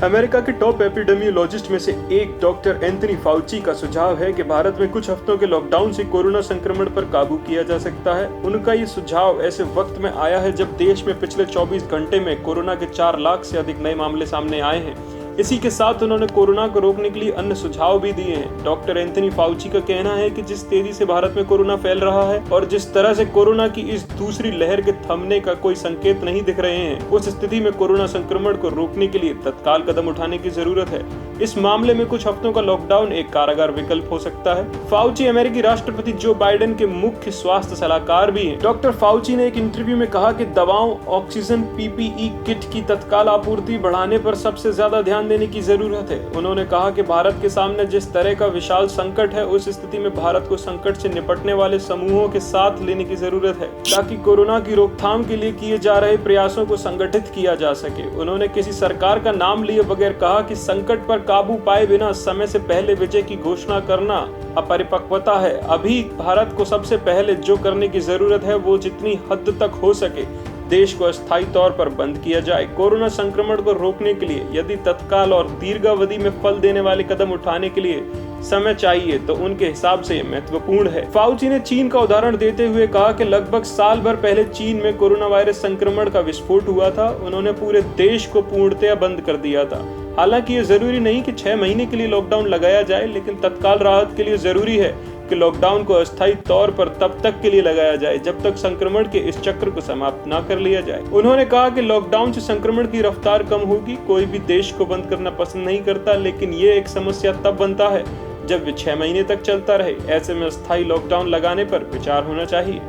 America के top epidemiologist में से एक डॉक्टर एंथनी फाउची का सुझाव है कि भारत में कुछ हफ्तों के लॉकडाउन से कोरोना संक्रमण पर काबू किया जा सकता है। उनका ये सुझाव ऐसे वक्त में आया है जब देश में पिछले 24 घंटे में कोरोना के 4 लाख से अधिक नए मामले सामने आए हैं। इसी के साथ उन्होंने कोरोना को रोकने के लिए अन्य सुझाव भी दिए हैं। डॉक्टर एंथनी फाउची का कहना है कि जिस तेजी से भारत में कोरोना फैल रहा है और जिस तरह से कोरोना की इस दूसरी लहर के थमने का कोई संकेत नहीं दिख रहे हैं, उस स्थिति में कोरोना संक्रमण को रोकने के लिए तत्काल कदम उठाने की जरूरत है। इस मामले में कुछ हफ्तों का लॉकडाउन एक कारगर विकल्प हो सकता है। फाउची अमेरिकी राष्ट्रपति जो बाइडेन के मुख्य स्वास्थ्य सलाहकार भी हैं। डॉक्टर फाउची ने एक इंटरव्यू में कहा कि दवाओं, ऑक्सीजन, पीपीई किट की तत्काल आपूर्ति बढ़ाने पर सबसे ज्यादा ध्यान देने की जरूरत है। उन्होंने कहा कि भारत के सामने जिस तरह का विशाल संकट है, उस स्थिति में भारत को संकट से निपटने वाले समूहों के साथ लेने की जरूरत है ताकि कोरोना की रोकथाम के लिए किए जा रहे प्रयासों को संगठित किया जा सके। उन्होंने किसी सरकार का नाम लिए बगैर कहा कि संकट पर काबू पाए बिना समय से पहले विजय की घोषणा करना अपरिपक्वता है। अभी भारत को सबसे पहले जो करने की जरूरत है वो जितनी हद तक हो सके देश को अस्थायी तौर पर बंद किया जाए। कोरोना संक्रमण को रोकने के लिए यदि तत्काल और दीर्घावधि में फल देने वाले कदम उठाने के लिए समय चाहिए तो उनके हिसाब से ये महत्वपूर्ण है। फाउची ने चीन का उदाहरण देते हुए कहा कि लगभग साल भर पहले चीन में कोरोना वायरस संक्रमण का विस्फोट हुआ था। उन्होंने पूरे देश को पूर्णतया बंद कर दिया था। हालांकि ये जरूरी नहीं कि 6 महीने के लिए लॉकडाउन लगाया जाए, लेकिन तत्काल राहत के लिए जरूरी है कि लॉकडाउन को अस्थायी तौर पर तब तक के लिए लगाया जाए जब तक संक्रमण के इस चक्र को समाप्त न कर लिया जाए। उन्होंने कहा कि लॉकडाउन से संक्रमण की रफ्तार कम होगी। कोई भी देश को बंद करना पसंद नहीं करता, लेकिन ये एक समस्या तब बनता है जब वे 6 महीने तक चलता रहे। ऐसे में अस्थायी लॉकडाउन लगाने पर विचार होना चाहिए।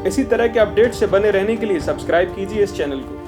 इसी तरह के अपडेट से बने रहने के लिए सब्सक्राइब कीजिए इस चैनल को।